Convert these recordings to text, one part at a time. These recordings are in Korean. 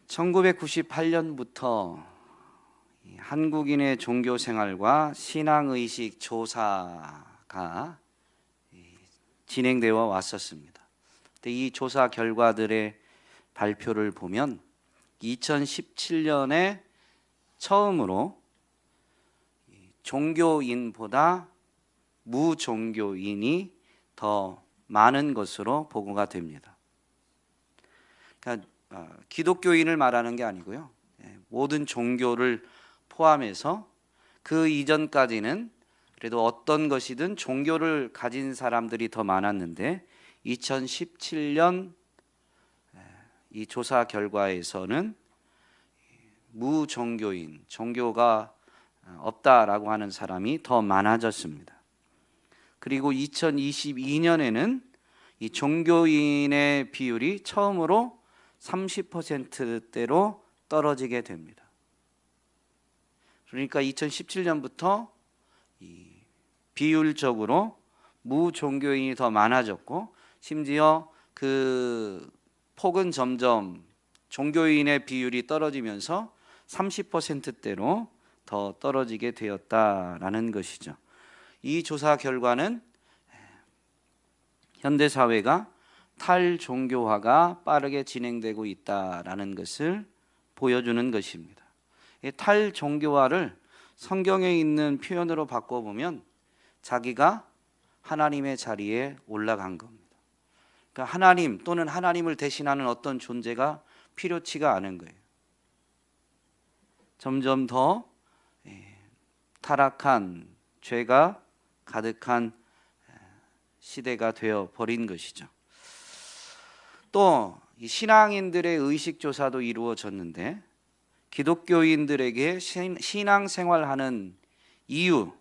1998년부터 한국인의 종교 생활과 신앙의식 조사가 진행되어 왔었습니다. 근데 이 조사 결과들의 발표를 보면 2017년에 처음으로 종교인보다 무종교인이 더 많은 것으로 보고가 됩니다. 그러니까 기독교인을 말하는 게 아니고요, 모든 종교를 포함해서 그 이전까지는 그래도 어떤 것이든 종교를 가진 사람들이 더 많았는데 2017년 이 조사 결과에서는 무종교인, 종교가 없다라고 하는 사람이 더 많아졌습니다. 그리고 2022년에는 이 종교인의 비율이 처음으로 30%대로 떨어지게 됩니다. 그러니까 2017년부터 비율적으로 무종교인이 더 많아졌고, 심지어 그 폭은 점점 종교인의 비율이 떨어지면서 30%대로 더 떨어지게 되었다라는 것이죠. 이 조사 결과는 현대 사회가 탈종교화가 빠르게 진행되고 있다라는 것을 보여주는 것입니다. 이 탈종교화를 성경에 있는 표현으로 바꿔보면 자기가 하나님의 자리에 올라간 겁니다. 그러니까 하나님 또는 하나님을 대신하는 어떤 존재가 필요치가 않은 거예요. 점점 더 타락한, 죄가 가득한 시대가 되어 버린 것이죠. 또 이 신앙인들의 의식 조사도 이루어졌는데, 기독교인들에게 신앙생활하는 이유,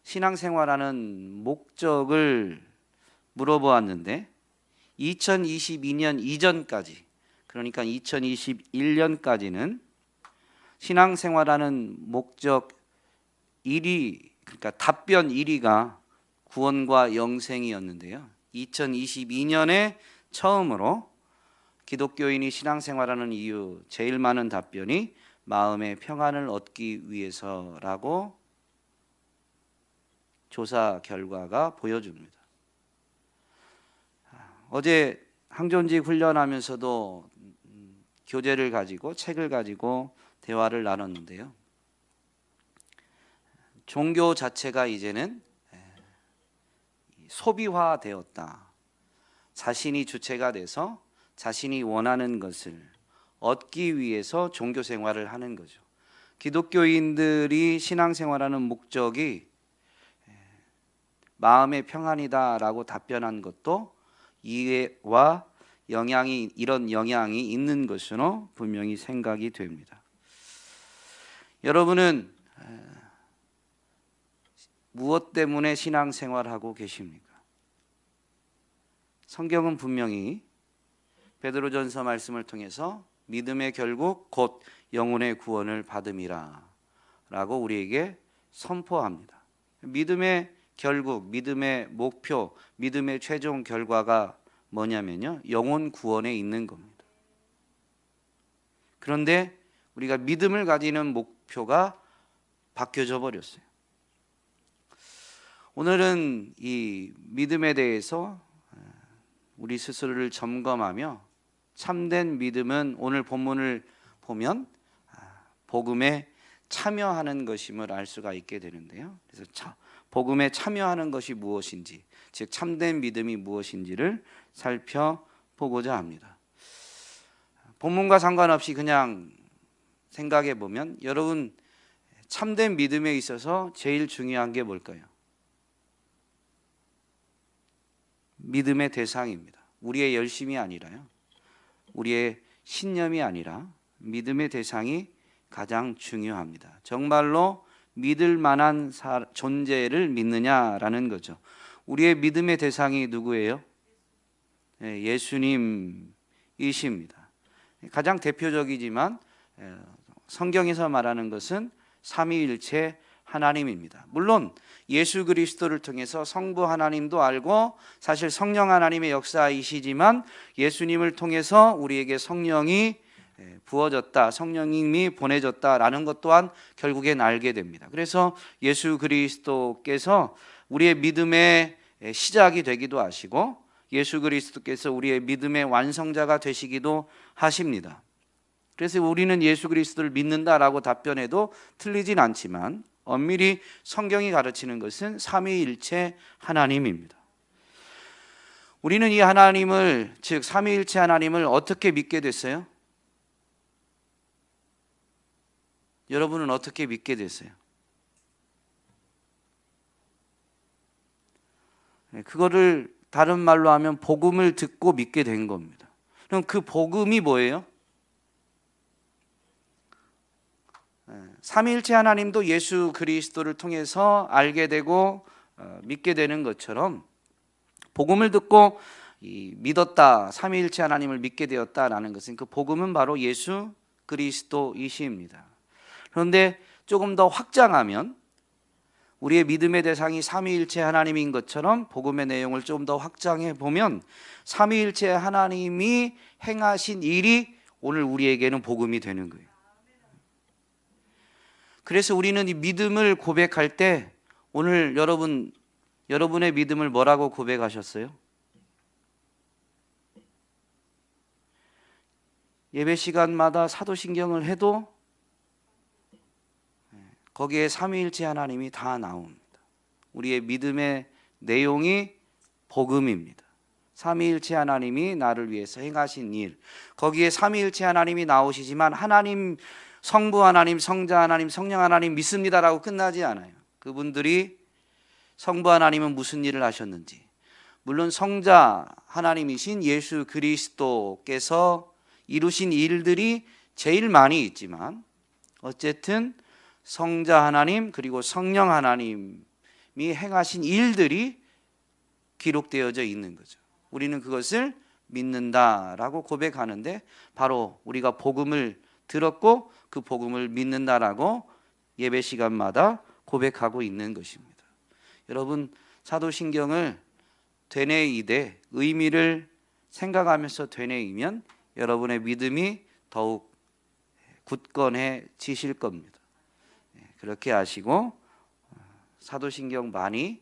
신앙생활하는 목적을 물어보았는데 2022년 이전까지, 그러니까 2021년까지는 신앙생활하는 목적 1위, 그러니까 답변 1위가 구원과 영생이었는데요, 2022년에 처음으로 기독교인이 신앙생활하는 이유 제일 많은 답변이 마음의 평안을 얻기 위해서라고 조사 결과가 보여줍니다. 어제 항존직 훈련하면서도 교재를 가지고, 책을 가지고 대화를 나눴는데요, 종교 자체가 이제는 소비화되었다. 자신이 주체가 돼서 자신이 원하는 것을 얻기 위해서 종교 생활을 하는 거죠. 기독교인들이 신앙생활하는 목적이 마음의 평안이다라고 답변한 것도 이해와 이런 영향이 있는 것으로 분명히 생각이 됩니다. 여러분은 무엇 때문에 신앙생활하고 계십니까? 성경은 분명히 베드로전서 말씀을 통해서 믿음의 결국 곧 영혼의 구원을 받음이라 라고 우리에게 선포합니다. 믿음의 결국, 믿음의 목표, 믿음의 최종 결과가 뭐냐면요, 영혼 구원에 있는 겁니다. 그런데 우리가 믿음을 가지는 목표가 바뀌어져 버렸어요. 오늘은 이 믿음에 대해서 우리 스스로를 점검하며, 참된 믿음은 오늘 본문을 보면 복음에 참여하는 것임을 알 수가 있게 되는데요, 그래서 복음에 참여하는 것이 무엇인지, 즉 참된 믿음이 무엇인지를 살펴보고자 합니다. 본문과 상관없이 그냥 생각해 보면, 여러분 참된 믿음에 있어서 제일 중요한 게 뭘까요? 믿음의 대상입니다. 우리의 열심이 아니라요, 우리의 신념이 아니라 믿음의 대상이 가장 중요합니다. 정말로 믿을 만한 존재를 믿느냐라는 거죠. 우리의 믿음의 대상이 누구예요? 예수님이십니다. 가장 대표적이지만 성경에서 말하는 것은 삼위일체 하나님입니다. 물론 예수 그리스도를 통해서 성부 하나님도 알고, 사실 성령 하나님의 역사이시지만 예수님을 통해서 우리에게 성령이 부어졌다, 성령님이 보내졌다라는 것 또한 결국엔 알게 됩니다. 그래서 예수 그리스도께서 우리의 믿음의 시작이 되기도 하시고 예수 그리스도께서 우리의 믿음의 완성자가 되시기도 하십니다. 그래서 우리는 예수 그리스도를 믿는다라고 답변해도 틀리진 않지만 엄밀히 성경이 가르치는 것은 삼위일체 하나님입니다. 우리는 이 하나님을, 즉 삼위일체 하나님을 어떻게 믿게 됐어요? 여러분은 어떻게 믿게 됐어요? 그거를 다른 말로 하면 복음을 듣고 믿게 된 겁니다. 그럼 그 복음이 뭐예요? 삼위일체 하나님도 예수 그리스도를 통해서 알게 되고 믿게 되는 것처럼 복음을 듣고 믿었다, 삼위일체 하나님을 믿게 되었다라는 것은 그 복음은 바로 예수 그리스도이십니다. 그런데 조금 더 확장하면 우리의 믿음의 대상이 삼위일체 하나님인 것처럼 복음의 내용을 좀 더 확장해 보면 삼위일체 하나님이 행하신 일이 오늘 우리에게는 복음이 되는 거예요. 그래서 우리는 이 믿음을 고백할 때 오늘 여러분의 믿음을 뭐라고 고백하셨어요? 예배 시간마다 사도신경을 해도 거기에 삼위일체 하나님이 다 나옵니다. 우리의 믿음의 내용이 복음입니다. 삼위일체 하나님이 나를 위해서 행하신 일, 거기에 삼위일체 하나님이 나오시지만 하나님, 성부 하나님, 성자 하나님, 성령 하나님 믿습니다라고 끝나지 않아요. 그분들이 성부 하나님은 무슨 일을 하셨는지, 물론 성자 하나님이신 예수 그리스도께서 이루신 일들이 제일 많이 있지만 어쨌든 성자 하나님 그리고 성령 하나님이 행하신 일들이 기록되어져 있는 거죠. 우리는 그것을 믿는다라고 고백하는데 바로 우리가 복음을 들었고 그 복음을 믿는다라고 예배 시간마다 고백하고 있는 것입니다. 여러분, 사도신경을 되뇌이되 의미를 생각하면서 되뇌이면 여러분의 믿음이 더욱 굳건해지실 겁니다. 그렇게 하시고 사도신경 많이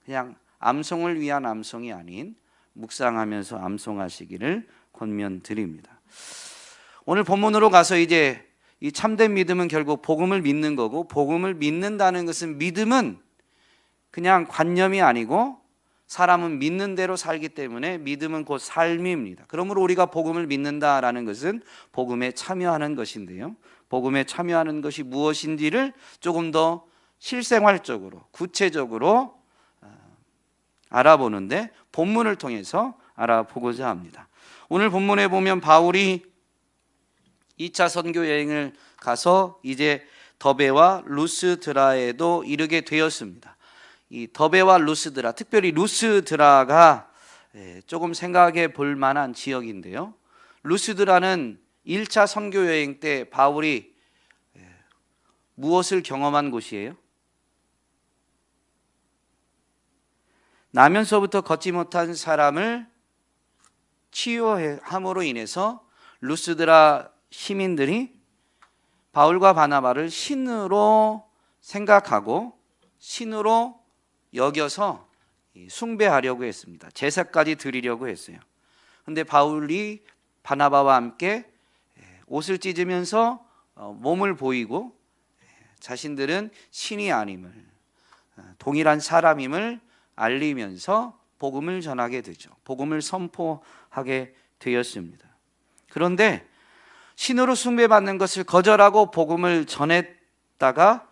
그냥 암송을 위한 암송이 아닌 묵상하면서 암송하시기를 권면드립니다. 오늘 본문으로 가서 이제 이 참된 믿음은 결국 복음을 믿는 거고, 복음을 믿는다는 것은 믿음은 그냥 관념이 아니고 사람은 믿는 대로 살기 때문에 믿음은 곧 삶입니다. 그러므로 우리가 복음을 믿는다라는 것은 복음에 참여하는 것인데요, 복음에 참여하는 것이 무엇인지를 조금 더 실생활적으로 구체적으로 알아보는데 본문을 통해서 알아보고자 합니다. 오늘 본문에 보면 바울이 2차 선교 여행을 가서 이제 더베와 루스드라에도 이르게 되었습니다. 이 더베와 루스드라, 특별히 루스드라가 조금 생각해 볼 만한 지역인데요, 루스드라는 1차 선교 여행 때 바울이 무엇을 경험한 곳이에요? 나면서부터 걷지 못한 사람을 치유함으로 인해서 루스드라 시민들이 바울과 바나바를 신으로 생각하고 신으로 여겨서 숭배하려고 했습니다. 제사까지 드리려고 했어요. 그런데 바울이 바나바와 함께 옷을 찢으면서 몸을 보이고 자신들은 신이 아님을, 동일한 사람임을 알리면서 복음을 전하게 되죠. 복음을 선포하게 되었습니다. 그런데 신으로 숭배받는 것을 거절하고 복음을 전했다가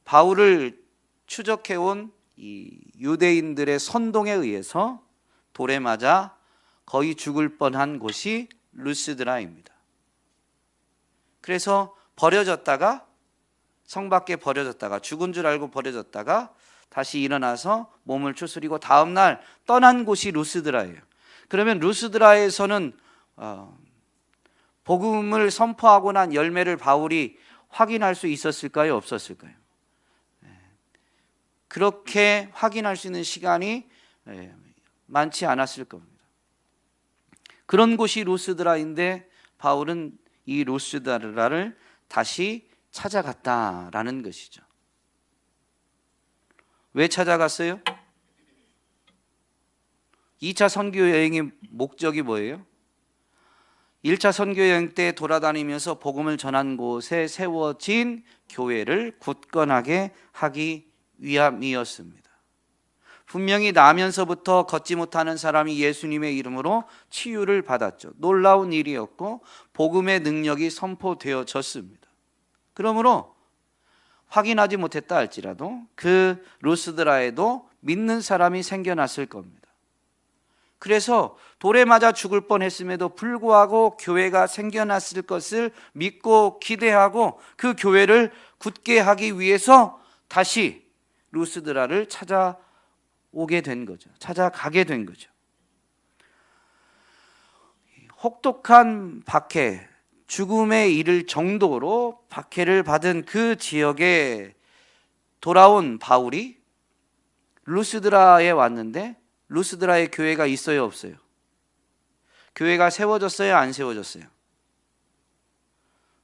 바울을 추적해온 이 유대인들의 선동에 의해서 돌에 맞아 거의 죽을 뻔한 곳이 루스드라입니다. 그래서 버려졌다가, 성 밖에 버려졌다가, 죽은 줄 알고 버려졌다가 다시 일어나서 몸을 추스리고 다음 날 떠난 곳이 루스드라예요. 그러면 루스드라에서는 복음을 선포하고 난 열매를 바울이 확인할 수 있었을까요? 없었을까요? 그렇게 확인할 수 있는 시간이 많지 않았을 겁니다. 그런 곳이 루스드라인데 바울은 이 루스드라를 다시 찾아갔다라는 것이죠. 왜 찾아갔어요? 2차 선교 여행의 목적이 뭐예요? 1차 선교 여행 때 돌아다니면서 복음을 전한 곳에 세워진 교회를 굳건하게 하기 위함이었습니다. 분명히 나면서부터 걷지 못하는 사람이 예수님의 이름으로 치유를 받았죠. 놀라운 일이었고 복음의 능력이 선포되어졌습니다. 그러므로 확인하지 못했다 할지라도 그 루스드라에도 믿는 사람이 생겨났을 겁니다. 그래서 돌에 맞아 죽을 뻔했음에도 불구하고 교회가 생겨났을 것을 믿고 기대하고 그 교회를 굳게 하기 위해서 다시 루스드라를 찾아오게 된 거죠. 찾아가게 된 거죠. 혹독한 박해, 죽음에 이를 정도로 박해를 받은 그 지역에 돌아온 바울이 루스드라에 왔는데 루스드라에 교회가 있어요, 없어요? 교회가 세워졌어요, 안 세워졌어요?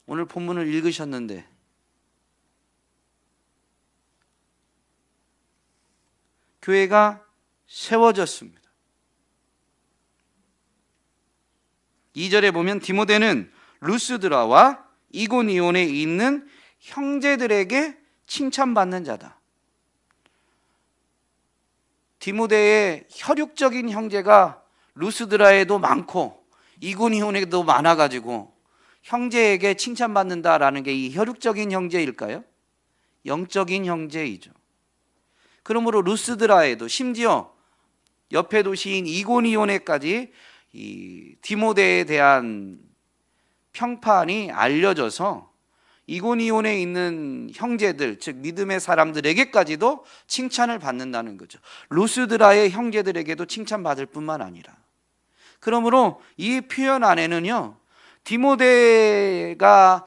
오늘 본문을 읽으셨는데 교회가 세워졌습니다. 2절에 보면 디모데는 루스드라와 이고니온에 있는 형제들에게 칭찬받는 자다. 디모데의 혈육적인 형제가 루스드라에도 많고 이고니온에도 많아가지고 형제에게 칭찬받는다라는 게 이 혈육적인 형제일까요? 영적인 형제이죠. 그러므로 루스드라에도 심지어 옆에 도시인 이고니온에까지 이 디모데에 대한 평판이 알려져서 이고니온에 있는 형제들, 즉 믿음의 사람들에게까지도 칭찬을 받는다는 거죠. 루스드라의 형제들에게도 칭찬받을 뿐만 아니라. 그러므로 이 표현 안에는요, 디모데가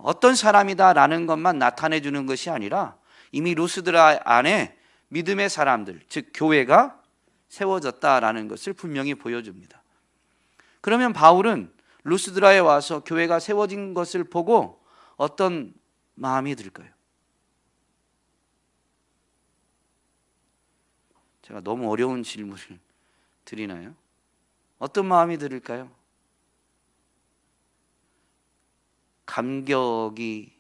어떤 사람이다라는 것만 나타내 주는 것이 아니라 이미 루스드라 안에 믿음의 사람들, 즉 교회가 세워졌다라는 것을 분명히 보여줍니다. 그러면 바울은 루스드라에 와서 교회가 세워진 것을 보고 어떤 마음이 들까요? 제가 너무 어려운 질문을 드리나요? 어떤 마음이 들을까요? 감격이,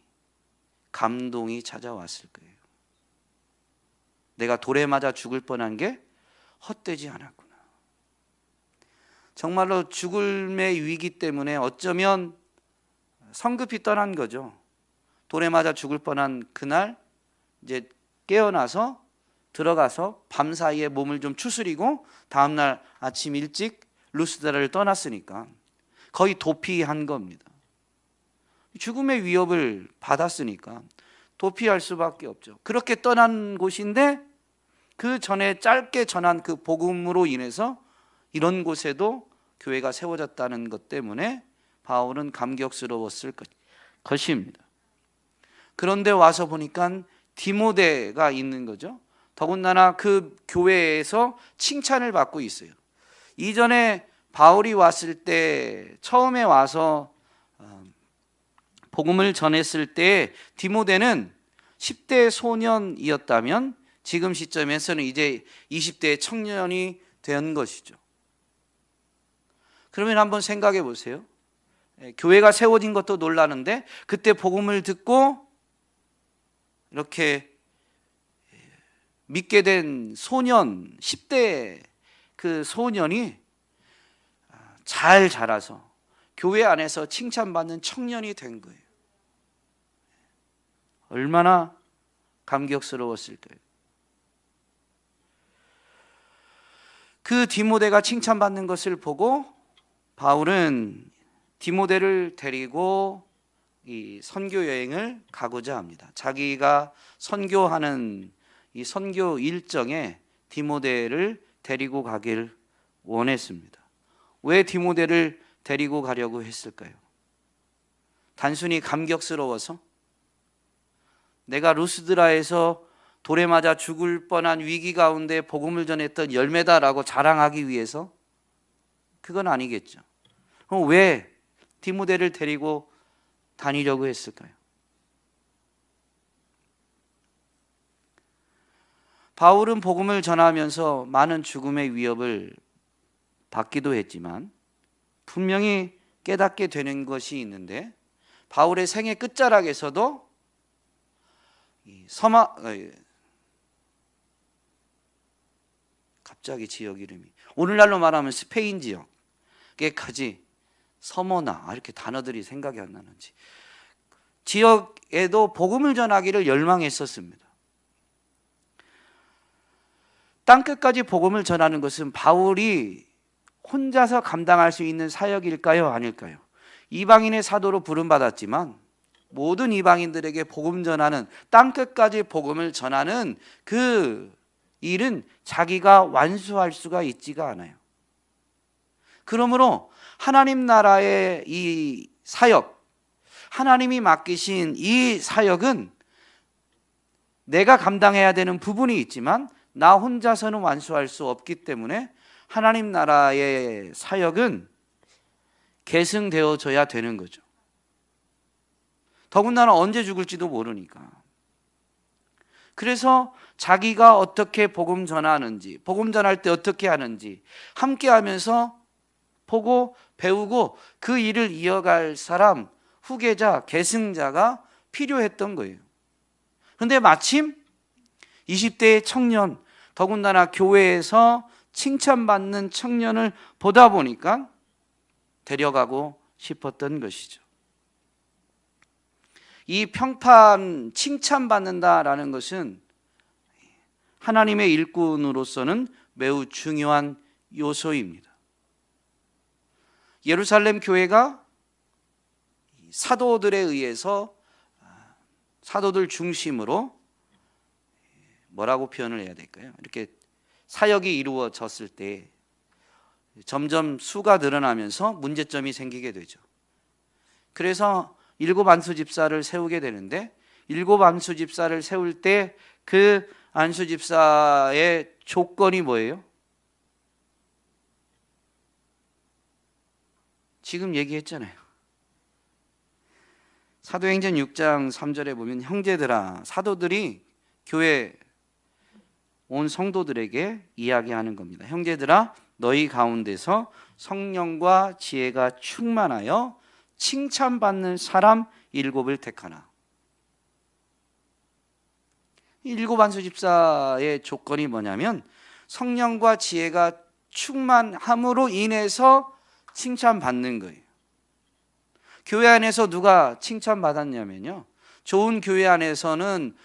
감동이 찾아왔을 거예요. 내가 돌에 맞아 죽을 뻔한 게 헛되지 않았구나. 정말로 죽음의 위기 때문에 어쩌면 성급히 떠난 거죠. 돌에 맞아 죽을 뻔한 그날 이제 깨어나서 들어가서 밤사이에 몸을 좀 추스리고 다음날 아침 일찍 루스드라를 떠났으니까 거의 도피한 겁니다. 죽음의 위협을 받았으니까 도피할 수밖에 없죠. 그렇게 떠난 곳인데 그 전에 짧게 전한 그 복음으로 인해서 이런 곳에도 교회가 세워졌다는 것 때문에 바울은 감격스러웠을 것입니다. 그런데 와서 보니까 디모데가 있는 거죠. 더군다나 그 교회에서 칭찬을 받고 있어요. 이전에 바울이 왔을 때 처음에 와서 복음을 전했을 때 디모데는 10대 소년이었다면 지금 시점에서는 이제 20대 청년이 된 것이죠. 그러면 한번 생각해 보세요. 교회가 세워진 것도 놀라는데 그때 복음을 듣고 이렇게 믿게 된 소년, 10대 그 소년이 잘 자라서 교회 안에서 칭찬받는 청년이 된 거예요. 얼마나 감격스러웠을까요? 그 디모데가 칭찬받는 것을 보고 바울은 디모데를 데리고 이 선교 여행을 가고자 합니다. 자기가 선교하는 이 선교 일정에 디모데를 데리고 가길 원했습니다. 왜 디모데를 데리고 가려고 했을까요? 단순히 감격스러워서? 내가 루스드라에서 돌에 맞아 죽을 뻔한 위기 가운데 복음을 전했던 열매다라고 자랑하기 위해서? 그건 아니겠죠. 그럼 왜 디모데를 데리고 다니려고 했을까요? 바울은 복음을 전하면서 많은 죽음의 위협을 받기도 했지만 분명히 깨닫게 되는 것이 있는데, 바울의 생애 끝자락에서도 갑자기 지역 이름이 오늘날로 말하면 스페인 지역에까지 서머나 이렇게 단어들이 생각이 안 나는지 지역에도 복음을 전하기를 열망했었습니다. 땅끝까지 복음을 전하는 것은 바울이 혼자서 감당할 수 있는 사역일까요? 아닐까요? 이방인의 사도로 부름받았지만 모든 이방인들에게 복음 전하는, 땅끝까지 복음을 전하는 그 일은 자기가 완수할 수가 있지가 않아요. 그러므로 하나님 나라의 이 사역, 하나님이 맡기신 이 사역은 내가 감당해야 되는 부분이 있지만 나 혼자서는 완수할 수 없기 때문에 하나님 나라의 사역은 계승되어져야 되는 거죠. 더군다나 언제 죽을지도 모르니까. 그래서 자기가 어떻게 복음 전하는지, 복음 전할 때 어떻게 하는지 함께 하면서 보고 배우고 그 일을 이어갈 사람, 후계자, 계승자가 필요했던 거예요. 그런데 마침 20대의 청년, 더군다나 교회에서 칭찬받는 청년을 보다 보니까 데려가고 싶었던 것이죠. 이 평판, 칭찬받는다라는 것은 하나님의 일꾼으로서는 매우 중요한 요소입니다. 예루살렘 교회가 사도들에 의해서, 사도들 중심으로 뭐라고 표현을 해야 될까요? 이렇게 사역이 이루어졌을 때 점점 수가 늘어나면서 문제점이 생기게 되죠. 그래서 7 안수 집사를 세우게 되는데, 7 안수 집사를 세울 때 그 안수 집사의 조건이 뭐예요? 지금 얘기했잖아요. 사도행전 6장 3절에 보면 형제들아, 사도들이 교회 온 성도들에게 이야기하는 겁니다. 형제들아, 너희 가운데서 성령과 지혜가 충만하여 칭찬받는 사람 7을 택하나. 7 안수 집사의 조건이 뭐냐면 성령과 지혜가 충만함으로 인해서 칭찬받는 거예요. 교회 안에서 누가 칭찬받았냐면요, 좋은 교회 안에서는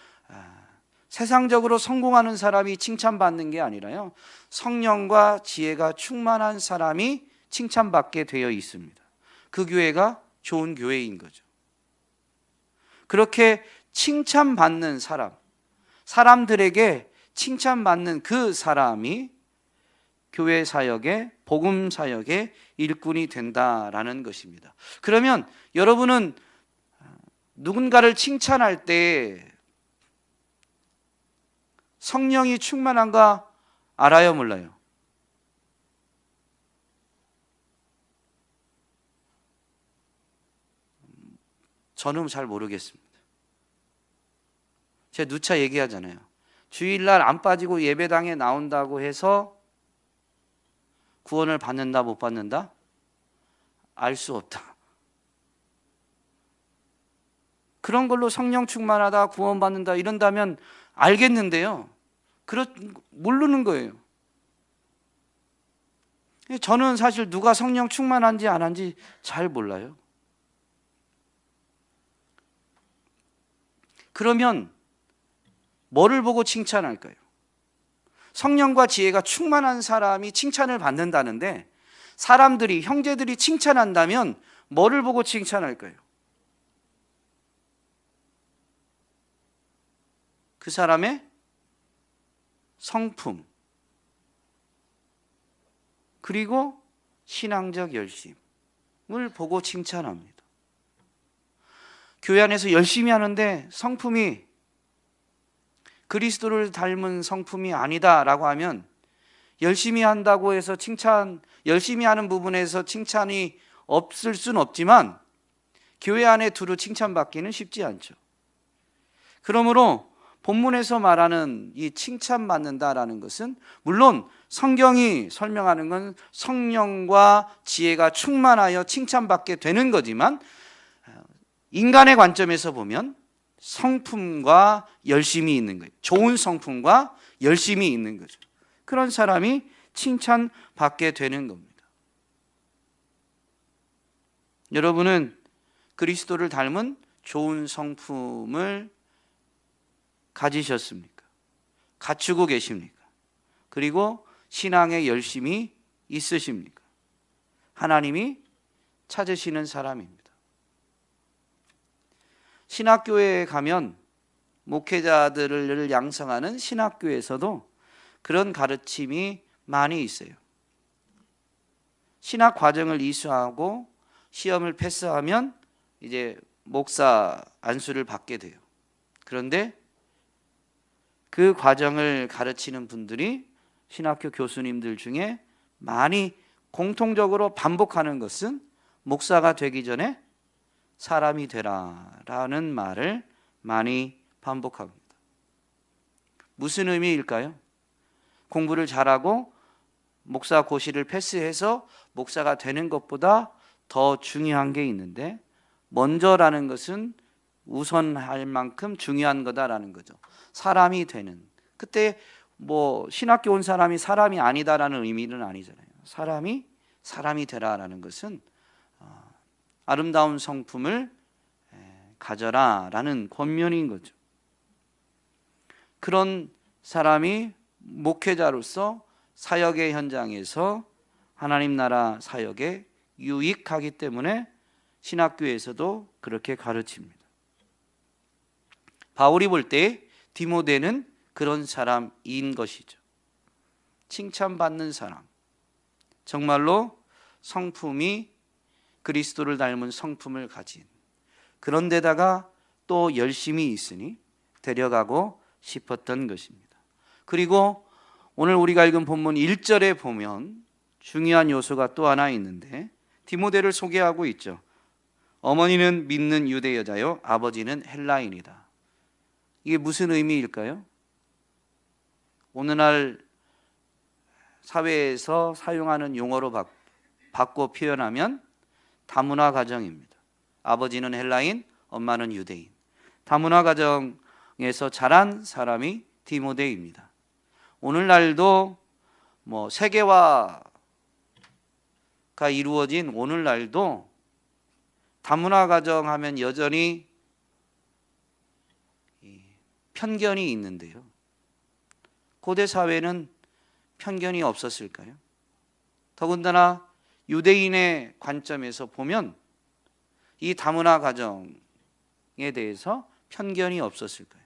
세상적으로 성공하는 사람이 칭찬받는 게 아니라요, 성령과 지혜가 충만한 사람이 칭찬받게 되어 있습니다. 그 교회가 좋은 교회인 거죠. 그렇게 칭찬받는 사람, 사람들에게 칭찬받는 그 사람이 교회 사역의, 복음 사역의 일꾼이 된다라는 것입니다. 그러면 여러분은 누군가를 칭찬할 때 성령이 충만한가 알아요, 몰라요? 저는 잘 모르겠습니다. 제가 누차 얘기하잖아요. 주일날 안 빠지고 예배당에 나온다고 해서 구원을 받는다, 못 받는다? 알 수 없다. 그런 걸로 성령 충만하다, 구원 받는다 이런다면 알겠는데요, 모르는 거예요. 저는 사실 누가 성령 충만한지 안 한지 잘 몰라요. 그러면 뭐를 보고 칭찬할까요? 성령과 지혜가 충만한 사람이 칭찬을 받는다는데, 사람들이, 형제들이 칭찬한다면 뭐를 보고 칭찬할까요? 그 사람의 성품, 그리고 신앙적 열심을 보고 칭찬합니다. 교회 안에서 열심히 하는데 성품이 그리스도를 닮은 성품이 아니다라고 하면, 열심히 한다고 해서 열심히 하는 부분에서 칭찬이 없을 수는 없지만 교회 안에 두루 칭찬받기는 쉽지 않죠. 그러므로 본문에서 말하는 이 칭찬받는다라는 것은 물론 성경이 설명하는 건 성령과 지혜가 충만하여 칭찬받게 되는 거지만 인간의 관점에서 보면 성품과 열심이 있는 거예요. 좋은 성품과 열심이 있는 거죠. 그런 사람이 칭찬받게 되는 겁니다. 여러분은 그리스도를 닮은 좋은 성품을 가지셨습니까? 갖추고 계십니까? 그리고 신앙에 열심히 있으십니까? 하나님이 찾으시는 사람입니다. 신학교에 가면 목회자들을 양성하는 신학교에서도 그런 가르침이 많이 있어요. 신학 과정을 이수하고 시험을 패스하면 이제 목사 안수를 받게 돼요. 그런데 그 과정을 가르치는 분들이 신학교 교수님들 중에 많이 공통적으로 반복하는 것은 목사가 되기 전에 사람이 되라라는 말을 많이 반복합니다. 무슨 의미일까요? 공부를 잘하고 목사 고시를 패스해서 목사가 되는 것보다 더 중요한 게 있는데 먼저라는 것은 우선할 만큼 중요한 거다라는 거죠. 사람이 되는. 그때 뭐 신학교 온 사람이 사람이 아니다라는 의미는 아니잖아요. 사람이 되라라는 것은 아름다운 성품을 가져라라는 권면인 거죠. 그런 사람이 목회자로서 사역의 현장에서 하나님 나라 사역에 유익하기 때문에 신학교에서도 그렇게 가르칩니다. 바울이 볼 때 디모데는 그런 사람인 것이죠. 칭찬받는 사람, 정말로 성품이 그리스도를 닮은 성품을 가진, 그런데다가 또 열심히 있으니 데려가고 싶었던 것입니다. 그리고 오늘 우리가 읽은 본문 1절에 보면 중요한 요소가 또 하나 있는데 디모데를 소개하고 있죠. 어머니는 믿는 유대 여자요, 아버지는 헬라인이다. 이게 무슨 의미일까요? 오늘날 사회에서 사용하는 용어로 바꿔 표현하면 다문화 가정입니다. 아버지는 헬라인, 엄마는 유대인. 다문화 가정에서 자란 사람이 디모데입니다. 오늘날도 뭐 세계화가 이루어진 오늘날도 다문화 가정 하면 여전히 편견이 있는데요. 고대 사회는 편견이 없었을까요? 더군다나 유대인의 관점에서 보면 이 다문화 가정에 대해서 편견이 없었을까요?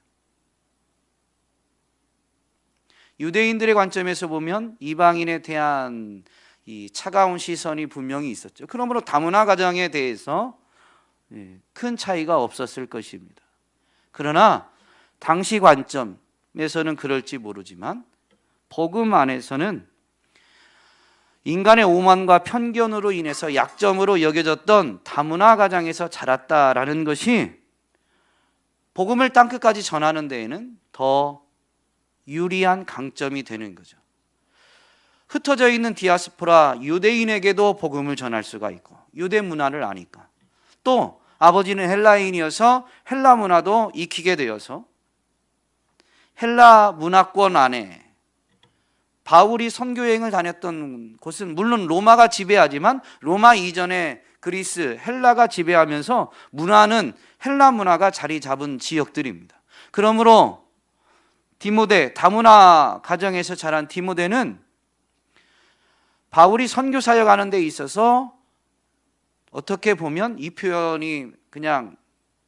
유대인들의 관점에서 보면 이방인에 대한 이 차가운 시선이 분명히 있었죠. 그러므로 다문화 가정에 대해서 큰 차이가 없었을 것입니다. 그러나 당시 관점에서는 그럴지 모르지만 복음 안에서는 인간의 오만과 편견으로 인해서 약점으로 여겨졌던 다문화 가정에서 자랐다라는 것이 복음을 땅끝까지 전하는 데에는 더 유리한 강점이 되는 거죠. 흩어져 있는 디아스포라 유대인에게도 복음을 전할 수가 있고 유대 문화를 아니까, 또 아버지는 헬라인이어서 헬라 문화도 익히게 되어서 헬라 문화권 안에 바울이 선교 여행을 다녔던 곳은 물론 로마가 지배하지만 로마 이전에 그리스, 헬라가 지배하면서 문화는 헬라 문화가 자리 잡은 지역들입니다. 그러므로 디모데, 다문화 가정에서 자란 디모데는 바울이 선교 사역하는 데 있어서 어떻게 보면 이 표현이 그냥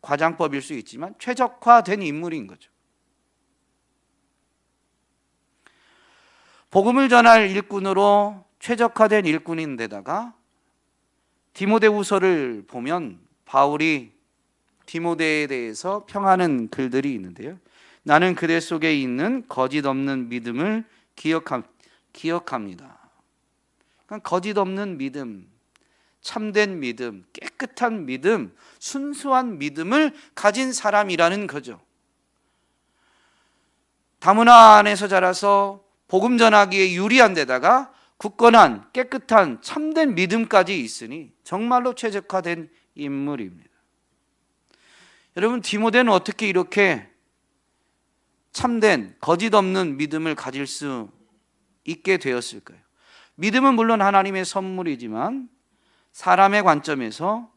과장법일 수 있지만 최적화된 인물인 거죠. 복음을 전할 일꾼으로 최적화된 일꾼인데다가 디모데후서를 보면 바울이 디모데에 대해서 평하는 글들이 있는데요. 나는 그대 속에 있는 거짓 없는 믿음을 기억합니다. 그러니까 거짓 없는 믿음, 참된 믿음, 깨끗한 믿음, 순수한 믿음을 가진 사람이라는 거죠. 다문화 안에서 자라서 복음 전하기에 유리한 데다가 굳건한 깨끗한 참된 믿음까지 있으니 정말로 최적화된 인물입니다. 여러분, 디모데는 어떻게 이렇게 참된 거짓 없는 믿음을 가질 수 있게 되었을까요? 믿음은 물론 하나님의 선물이지만 사람의 관점에서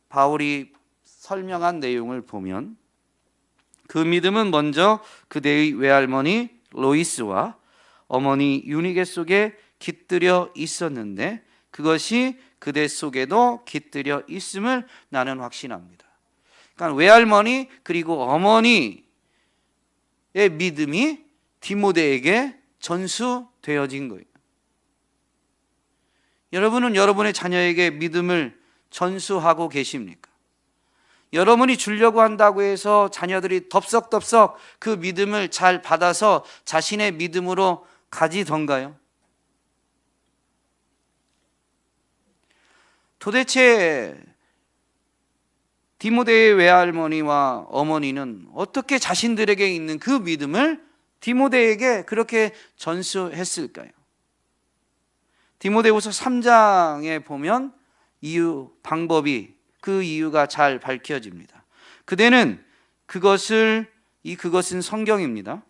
바울이 설명한 내용을 보면 그 믿음은 먼저 그대의 외할머니 로이스와 어머니 유니게 속에 깃들여 있었는데 그것이 그대 속에도 깃들여 있음을 나는 확신합니다. 그러니까 외할머니 그리고 어머니의 믿음이 디모데에게 전수되어진 거예요. 여러분은 여러분의 자녀에게 믿음을 전수하고 계십니까? 여러분이 주려고 한다고 해서 자녀들이 덥석덥석 그 믿음을 잘 받아서 자신의 믿음으로 가지던가요? 도대체 디모데의 외할머니와 어머니는 어떻게 자신들에게 있는 그 믿음을 디모데에게 그렇게 전수했을까요? 디모데후서 3장에 보면 그 이유가 잘 밝혀집니다. 그대는 그것은 성경입니다.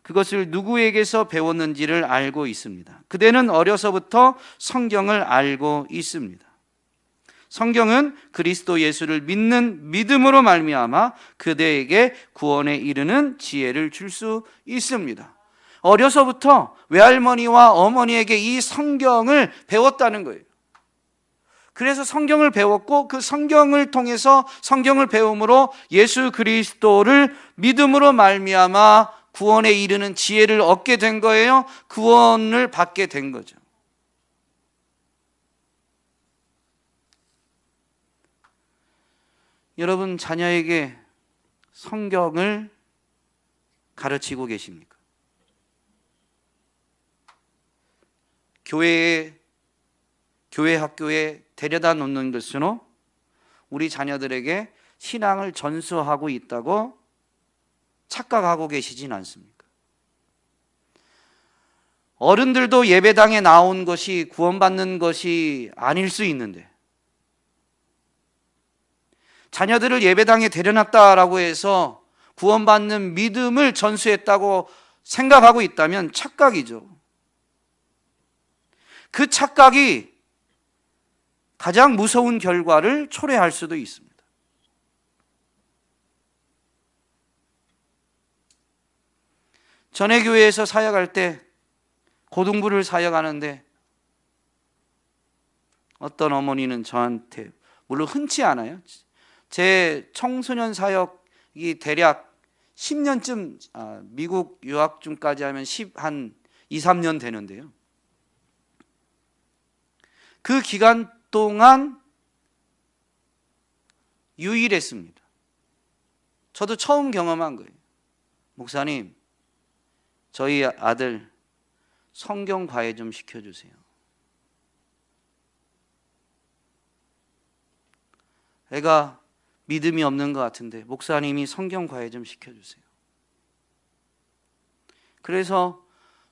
그것을 누구에게서 배웠는지를 알고 있습니다. 그대는 어려서부터 성경을 알고 있습니다. 성경은 그리스도 예수를 믿는 믿음으로 말미암아 그대에게 구원에 이르는 지혜를 줄 수 있습니다. 어려서부터 외할머니와 어머니에게 이 성경을 배웠다는 거예요. 그래서 성경을 배웠고 그 성경을 통해서 성경을 배움으로 예수 그리스도를 믿음으로 말미암아 구원에 이르는 지혜를 얻게 된 거예요. 구원을 받게 된 거죠. 여러분, 자녀에게 성경을 가르치고 계십니까? 교회 학교에 데려다 놓는 것으로 우리 자녀들에게 신앙을 전수하고 있다고 착각하고 계시진 않습니까? 어른들도 예배당에 나온 것이 구원받는 것이 아닐 수 있는데 자녀들을 예배당에 데려놨다라고 해서 구원받는 믿음을 전수했다고 생각하고 있다면 착각이죠. 그 착각이 가장 무서운 결과를 초래할 수도 있습니다. 전에 교회에서 사역할 때 고등부를 사역하는데 어떤 어머니는 저한테, 물론 흔치 않아요. 제 청소년 사역이 대략 10년쯤, 미국 유학쯤까지 하면 한 2, 3년 되는데요. 그 기간 동안 유일했습니다. 저도 처음 경험한 거예요. 목사님, 저희 아들 성경 과외 좀 시켜주세요. 애가 믿음이 없는 것 같은데 목사님이 성경 과외 좀 시켜주세요. 그래서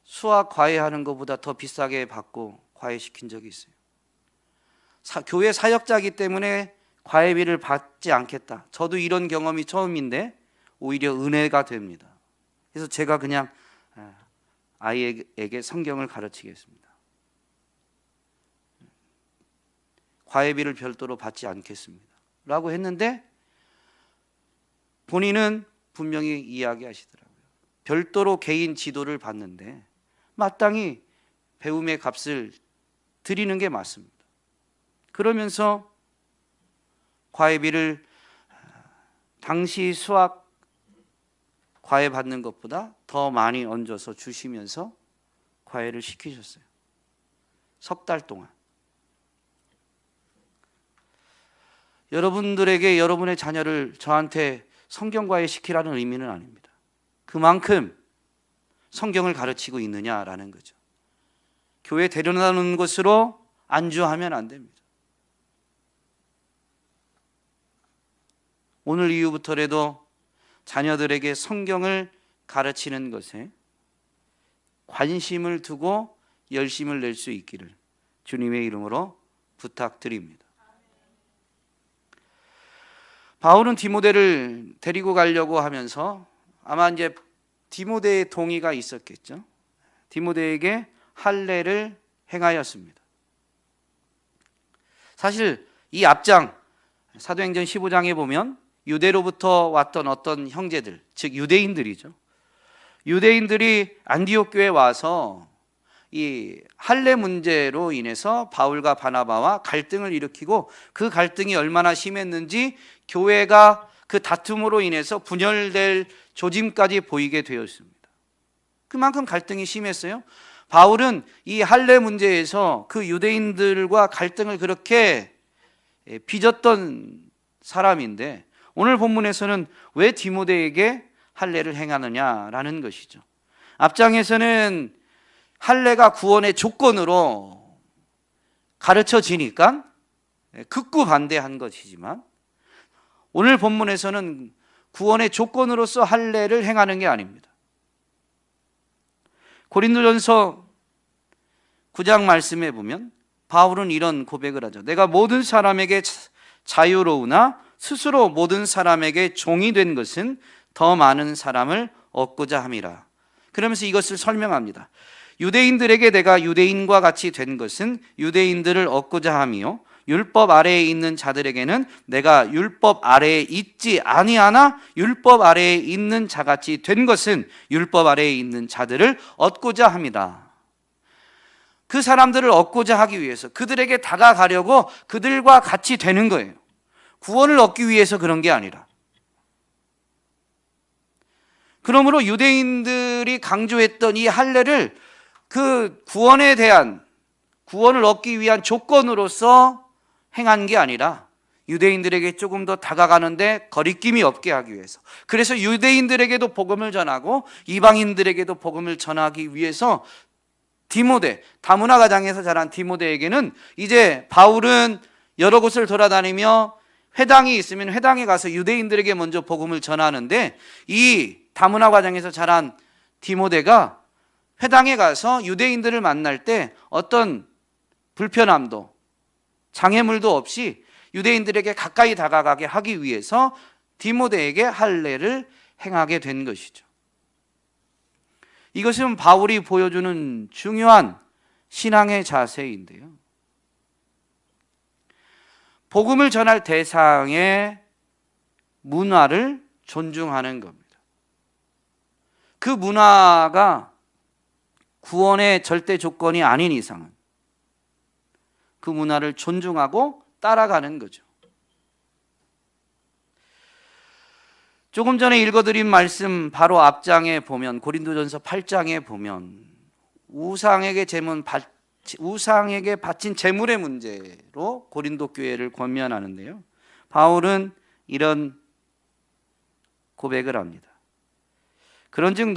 수학 과외하는 것보다 더 비싸게 받고 과외시킨 적이 있어요. 교회 사역자이기 때문에 과외비를 받지 않겠다. 저도 이런 경험이 처음인데 오히려 은혜가 됩니다. 그래서 제가 그냥 아이에게 성경을 가르치겠습니다. 과외비를 별도로 받지 않겠습니다. 라고 했는데 본인은 분명히 이야기하시더라고요. 별도로 개인 지도를 받는데 마땅히 배움의 값을 드리는 게 맞습니다. 그러면서 과외비를 당시 수학 과외 받는 것보다 더 많이 얹어서 주시면서 과외를 시키셨어요. 석 달 동안. 여러분들에게 여러분의 자녀를 저한테 성경 과외 시키라는 의미는 아닙니다. 그만큼 성경을 가르치고 있느냐라는 거죠. 교회 데려다놓는 것으로 안주하면 안 됩니다. 오늘 이후부터라도 자녀들에게 성경을 가르치는 것에 관심을 두고 열심을 낼 수 있기를 주님의 이름으로 부탁드립니다. 바울은 디모데를 데리고 가려고 하면서 아마 이제 디모데의 동의가 있었겠죠. 디모데에게 할례를 행하였습니다. 사실 이 앞장 사도행전 15장에 보면 유대로부터 왔던 어떤 형제들, 즉 유대인들이죠. 유대인들이 안디옥 교회에 와서 이 할례 문제로 인해서 바울과 바나바와 갈등을 일으키고 그 갈등이 얼마나 심했는지 교회가 그 다툼으로 인해서 분열될 조짐까지 보이게 되었습니다. 그만큼 갈등이 심했어요. 바울은 이 할례 문제에서 그 유대인들과 갈등을 그렇게 빚었던 사람인데 오늘 본문에서는 왜 디모데에게 할례를 행하느냐라는 것이죠. 앞장에서는 할례가 구원의 조건으로 가르쳐지니까 극구 반대한 것이지만 오늘 본문에서는 구원의 조건으로서 할례를 행하는 게 아닙니다. 고린도전서 9장 말씀에 보면 바울은 이런 고백을 하죠. 내가 모든 사람에게 자유로우나 스스로 모든 사람에게 종이 된 것은 더 많은 사람을 얻고자 함이라. 그러면서 이것을 설명합니다. 유대인들에게 내가 유대인과 같이 된 것은 유대인들을 얻고자 함이요 율법 아래에 있는 자들에게는 내가 율법 아래에 있지 아니하나 율법 아래에 있는 자같이 된 것은 율법 아래에 있는 자들을 얻고자 합니다. 그 사람들을 얻고자 하기 위해서 그들에게 다가가려고 그들과 같이 되는 거예요. 구원을 얻기 위해서 그런 게 아니라. 그러므로 유대인들이 강조했던 이 할례를 그 구원에 대한 구원을 얻기 위한 조건으로서 행한 게 아니라 유대인들에게 조금 더 다가가는데 거리낌이 없게 하기 위해서, 그래서 유대인들에게도 복음을 전하고 이방인들에게도 복음을 전하기 위해서 디모데, 다문화 가정에서 자란 디모데에게는 이제 바울은 여러 곳을 돌아다니며 회당이 있으면 회당에 가서 유대인들에게 먼저 복음을 전하는데 이 다문화 가정에서 자란 디모데가 회당에 가서 유대인들을 만날 때 어떤 불편함도 장애물도 없이 유대인들에게 가까이 다가가게 하기 위해서 디모데에게 할례를 행하게 된 것이죠. 이것은 바울이 보여주는 중요한 신앙의 자세인데요. 복음을 전할 대상의 문화를 존중하는 겁니다. 그 문화가 구원의 절대 조건이 아닌 이상은 그 문화를 존중하고 따라가는 거죠. 조금 전에 읽어드린 말씀 바로 앞장에 보면 고린도전서 8장에 보면 우상에게 바친 제물의 문제로 고린도 교회를 권면하는데요. 바울은 이런 고백을 합니다. 그런즉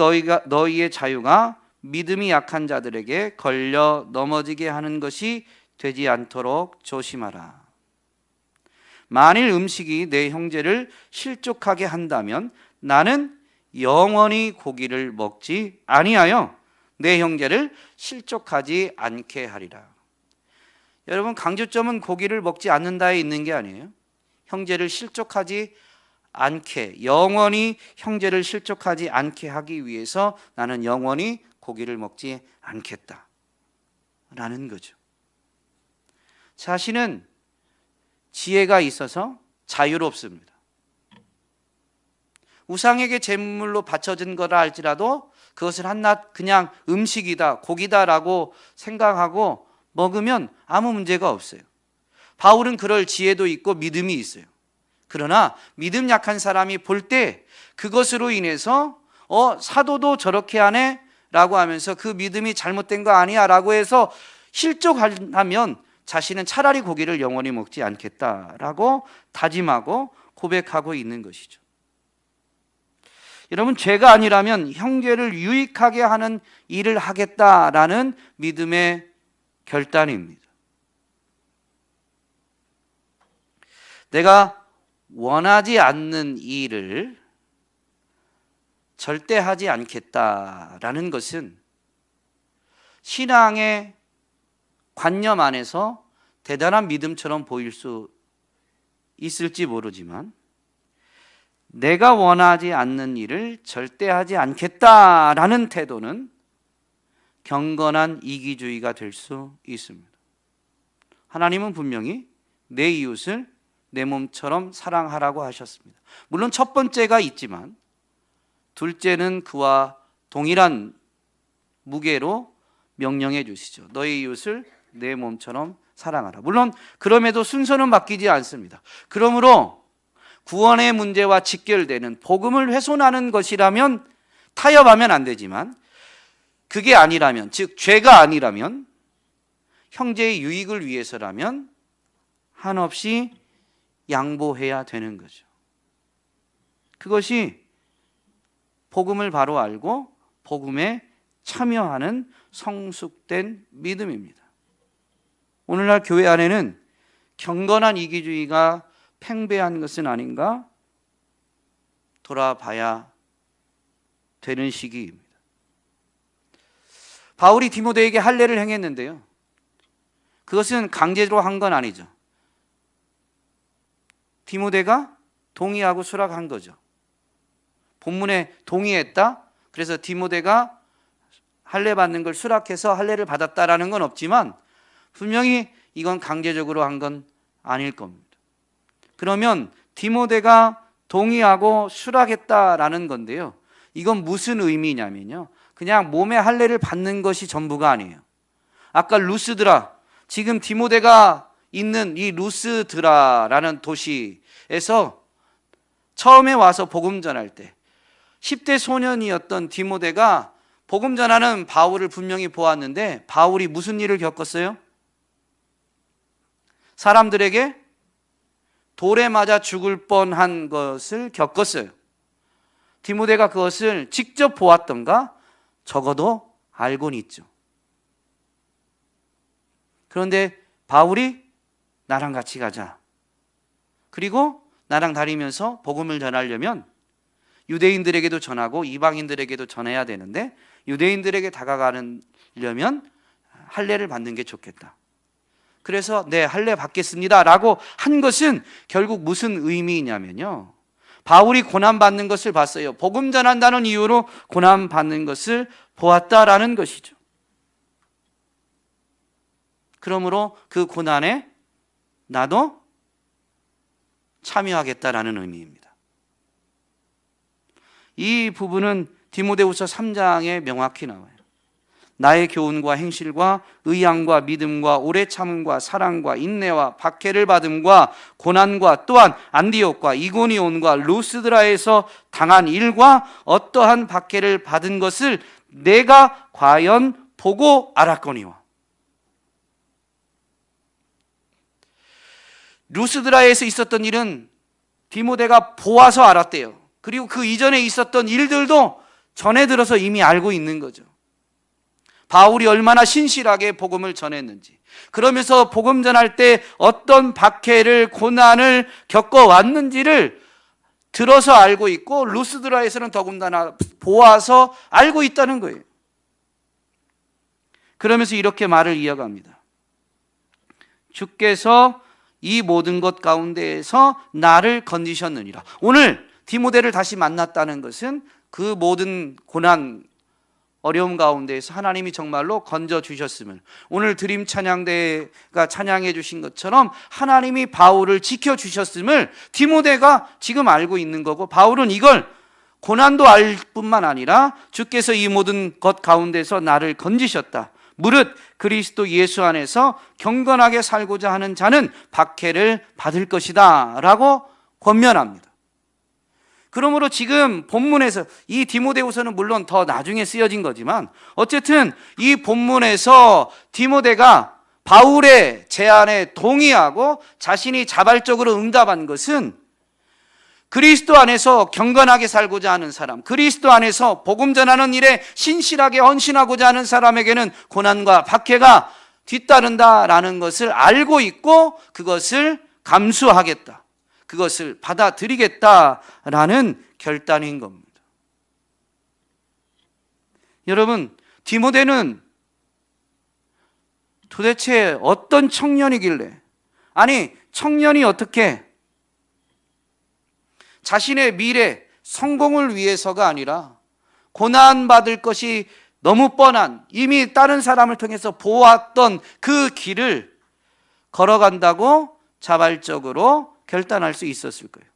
너희의 자유가 믿음이 약한 자들에게 걸려 넘어지게 하는 것이 되지 않도록 조심하라. 만일 음식이 내 형제를 실족하게 한다면 나는 영원히 고기를 먹지 아니하여 내 형제를 실족하지 않게 하리라. 여러분, 강조점은 고기를 먹지 않는다에 있는 게 아니에요. 형제를 실족하지 않게, 영원히 형제를 실족하지 않게 하기 위해서 나는 영원히 고기를 먹지 않겠다 라는 거죠. 자신은 지혜가 있어서 자유롭습니다. 우상에게 제물로 바쳐진 거라 할지라도 그것을 한낱 그냥 음식이다, 고기다라고 생각하고 먹으면 아무 문제가 없어요. 바울은 그럴 지혜도 있고 믿음이 있어요. 그러나 믿음 약한 사람이 볼 때 그것으로 인해서 사도도 저렇게 하네? 라고 하면서 그 믿음이 잘못된 거 아니야? 라고 해서 실족하면 자신은 차라리 고기를 영원히 먹지 않겠다라고 다짐하고 고백하고 있는 것이죠. 여러분, 죄가 아니라면 형제를 유익하게 하는 일을 하겠다라는 믿음의 결단입니다. 내가 원하지 않는 일을 절대 하지 않겠다라는 것은 신앙의 관념 안에서 대단한 믿음처럼 보일 수 있을지 모르지만 내가 원하지 않는 일을 절대 하지 않겠다라는 태도는 경건한 이기주의가 될 수 있습니다. 하나님은 분명히 내 이웃을 내 몸처럼 사랑하라고 하셨습니다. 물론 첫 번째가 있지만 둘째는 그와 동일한 무게로 명령해 주시죠. 너희 이웃을 내 몸처럼 사랑하라. 물론 그럼에도 순서는 바뀌지 않습니다. 그러므로 구원의 문제와 직결되는 복음을 훼손하는 것이라면 타협하면 안 되지만 그게 아니라면, 즉 죄가 아니라면, 형제의 유익을 위해서라면 한없이 양보해야 되는 거죠. 그것이 복음을 바로 알고 복음에 참여하는 성숙된 믿음입니다. 오늘날 교회 안에는 경건한 이기주의가 팽배한 것은 아닌가 돌아봐야 되는 시기입니다. 바울이 디모데에게 할례를 행했는데요, 그것은 강제로 한 건 아니죠. 디모데가 동의하고 수락한 거죠. 본문에 동의했다, 그래서 디모데가 할례 받는 걸 수락해서 할례를 받았다라는 건 없지만 분명히 이건 강제적으로 한 건 아닐 겁니다. 그러면 디모데가 동의하고 수락했다라는 건데요, 이건 무슨 의미냐면요, 그냥 몸에 할례를 받는 것이 전부가 아니에요. 아까 루스드라, 지금 디모데가 있는 이 루스드라라는 도시에서 처음에 와서 복음 전할 때 10대 소년이었던 디모데가 복음 전하는 바울을 분명히 보았는데 바울이 무슨 일을 겪었어요? 사람들에게 돌에 맞아 죽을 뻔한 것을 겪었어요. 디모데가 그것을 직접 보았던가? 적어도 알고는 있죠. 그런데 바울이 나랑 같이 가자, 그리고 나랑 다니면서 복음을 전하려면 유대인들에게도 전하고 이방인들에게도 전해야 되는데 유대인들에게 다가가려면 할례를 받는 게 좋겠다. 그래서 네, 할례 받겠습니다 라고 한 것은 결국 무슨 의미냐면요, 바울이 고난받는 것을 봤어요. 복음 전한다는 이유로 고난받는 것을 보았다라는 것이죠. 그러므로 그 고난에 나도 참여하겠다라는 의미입니다. 이 부분은 디모데후서 3장에 명확히 나와요. 나의 교훈과 행실과 의향과 믿음과 오래 참음과 사랑과 인내와 박해를 받음과 고난과 또한 안디옥과 이고니온과 루스드라에서 당한 일과 어떠한 박해를 받은 것을 내가 과연 보고 알았거니와. 루스드라에서 있었던 일은 디모데가 보아서 알았대요. 그리고 그 이전에 있었던 일들도 전해 들어서 이미 알고 있는 거죠. 바울이 얼마나 신실하게 복음을 전했는지, 그러면서 복음 전할 때 어떤 박해를, 고난을 겪어왔는지를 들어서 알고 있고 루스드라에서는 더군다나 보아서 알고 있다는 거예요. 그러면서 이렇게 말을 이어갑니다. 주께서 이 모든 것 가운데에서 나를 건지셨느니라. 오늘 디모데를 다시 만났다는 것은 그 모든 고난, 어려움 가운데에서 하나님이 정말로 건져주셨음을, 오늘 드림 찬양대가 찬양해 주신 것처럼 하나님이 바울을 지켜주셨음을 디모데가 지금 알고 있는 거고, 바울은 이걸 고난도 알 뿐만 아니라 주께서 이 모든 것 가운데서 나를 건지셨다, 무릇 그리스도 예수 안에서 경건하게 살고자 하는 자는 박해를 받을 것이다 라고 권면합니다. 그러므로 지금 본문에서 이 디모데후서는 물론 더 나중에 쓰여진 거지만 어쨌든 이 본문에서 디모데가 바울의 제안에 동의하고 자신이 자발적으로 응답한 것은 그리스도 안에서 경건하게 살고자 하는 사람, 그리스도 안에서 복음 전하는 일에 신실하게 헌신하고자 하는 사람에게는 고난과 박해가 뒤따른다라는 것을 알고 있고 그것을 감수하겠다. 그것을 받아들이겠다라는 결단인 겁니다. 여러분, 디모데는 도대체 어떤 청년이길래, 아니 청년이 어떻게 자신의 미래 성공을 위해서가 아니라 고난받을 것이 너무 뻔한, 이미 다른 사람을 통해서 보았던 그 길을 걸어간다고 자발적으로 결단할 수 있었을 거예요.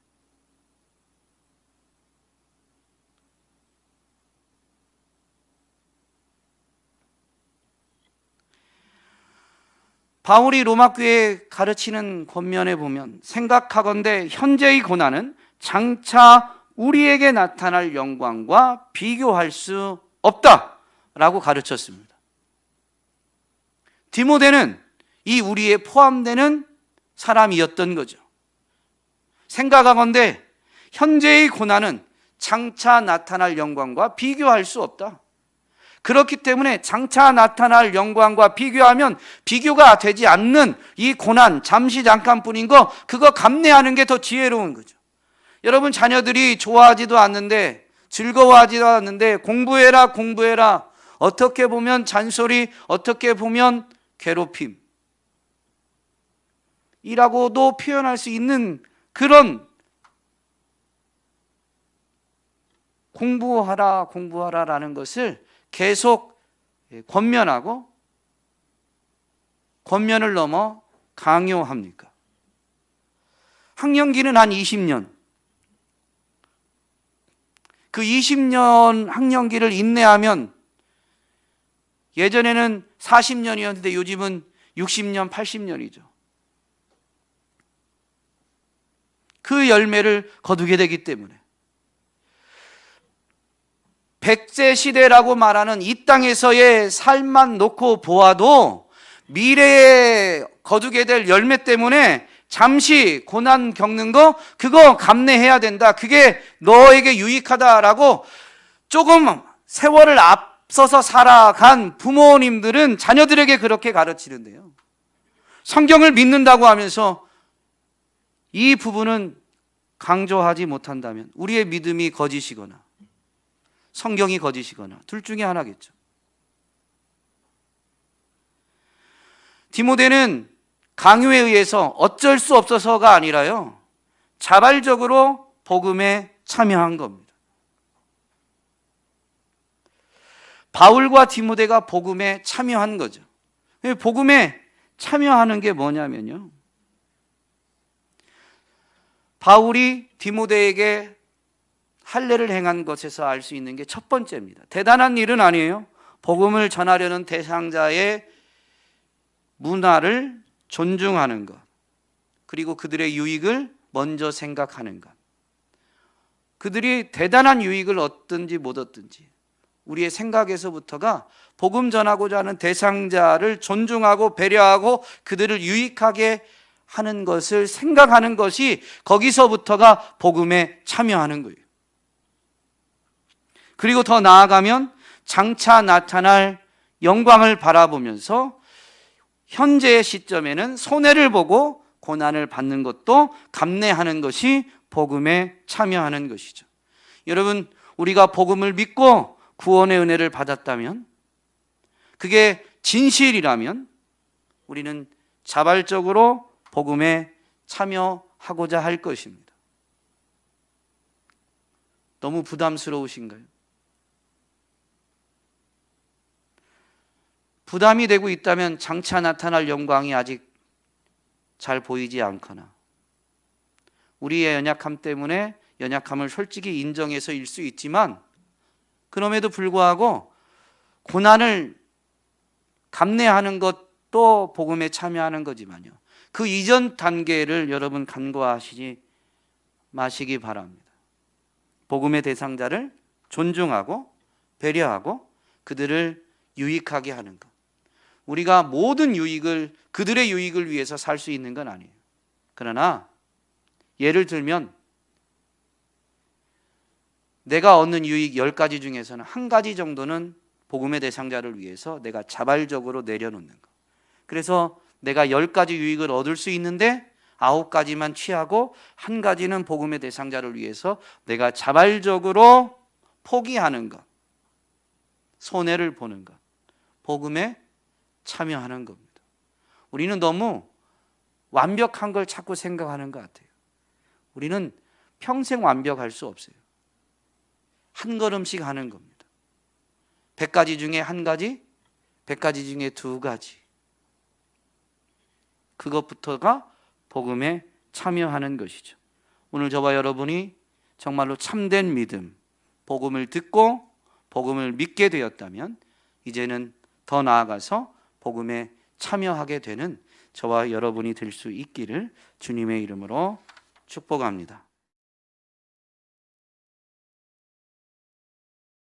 바울이 로마 교회에 가르치는 권면에 보면, 생각하건대 현재의 고난은 장차 우리에게 나타날 영광과 비교할 수 없다라고 가르쳤습니다. 디모데는 이 우리에 포함되는 사람이었던 거죠. 생각하건대 현재의 고난은 장차 나타날 영광과 비교할 수 없다. 그렇기 때문에 장차 나타날 영광과 비교하면 비교가 되지 않는 이 고난, 잠시 잠깐뿐인 거, 그거 감내하는 게 더 지혜로운 거죠. 여러분, 자녀들이 좋아하지도 않는데, 즐거워하지도 않는데 공부해라 공부해라, 어떻게 보면 잔소리, 어떻게 보면 괴롭힘 이라고도 표현할 수 있는 그런 공부하라 공부하라라는 것을 계속 권면하고 권면을 넘어 강요합니까? 학령기는 한 20년, 그 20년 학령기를 인내하면, 예전에는 40년이었는데 요즘은 60년, 80년이죠. 그 열매를 거두게 되기 때문에 100세 시대라고 말하는 이 땅에서의 삶만 놓고 보아도 미래에 거두게 될 열매 때문에 잠시 고난 겪는 거, 그거 감내해야 된다, 그게 너에게 유익하다라고 조금 세월을 앞서서 살아간 부모님들은 자녀들에게 그렇게 가르치는데요, 성경을 믿는다고 하면서 이 부분은 강조하지 못한다면 우리의 믿음이 거짓이거나 성경이 거짓이거나 둘 중에 하나겠죠. 디모데는 강요에 의해서 어쩔 수 없어서가 아니라요, 자발적으로 복음에 참여한 겁니다. 바울과 디모데가 복음에 참여한 거죠. 복음에 참여하는 게 뭐냐면요, 바울이 디모데에게 할례를 행한 것에서 알 수 있는 게 첫 번째입니다. 대단한 일은 아니에요. 복음을 전하려는 대상자의 문화를 존중하는 것, 그리고 그들의 유익을 먼저 생각하는 것. 그들이 대단한 유익을 얻든지 못 얻든지 우리의 생각에서부터가 복음 전하고자 하는 대상자를 존중하고 배려하고 그들을 유익하게 하는 것을 생각하는 것이, 거기서부터가 복음에 참여하는 거예요. 그리고 더 나아가면 장차 나타날 영광을 바라보면서 현재의 시점에는 손해를 보고 고난을 받는 것도 감내하는 것이 복음에 참여하는 것이죠. 여러분, 우리가 복음을 믿고 구원의 은혜를 받았다면, 그게 진실이라면 우리는 자발적으로 복음에 참여하고자 할 것입니다. 너무 부담스러우신가요? 부담이 되고 있다면 장차 나타날 영광이 아직 잘 보이지 않거나, 우리의 연약함 때문에 연약함을 솔직히 인정해서일 수 있지만, 그럼에도 불구하고 고난을 감내하는 것도 복음에 참여하는 거지만요, 그 이전 단계를 여러분 간과하시지 마시기 바랍니다. 복음의 대상자를 존중하고 배려하고 그들을 유익하게 하는 것. 우리가 모든 유익을, 그들의 유익을 위해서 살 수 있는 건 아니에요. 그러나 예를 들면 내가 얻는 유익 10가지 중에서는 한 가지 정도는 복음의 대상자를 위해서 내가 자발적으로 내려놓는 것. 그래서 내가 10가지 유익을 얻을 수 있는데 9가지만 취하고 한 가지는 복음의 대상자를 위해서 내가 자발적으로 포기하는 것, 손해를 보는 것, 복음에 참여하는 겁니다. 우리는 너무 완벽한 걸 자꾸 생각하는 것 같아요. 우리는 평생 완벽할 수 없어요. 한 걸음씩 하는 겁니다. 100가지 중에 한 가지, 100가지 중에 2가지. 그것부터가 복음에 참여하는 것이죠. 오늘 저와 여러분이 정말로 참된 믿음, 복음을 듣고 복음을 믿게 되었다면 이제는 더 나아가서 복음에 참여하게 되는 저와 여러분이 될 수 있기를 주님의 이름으로 축복합니다.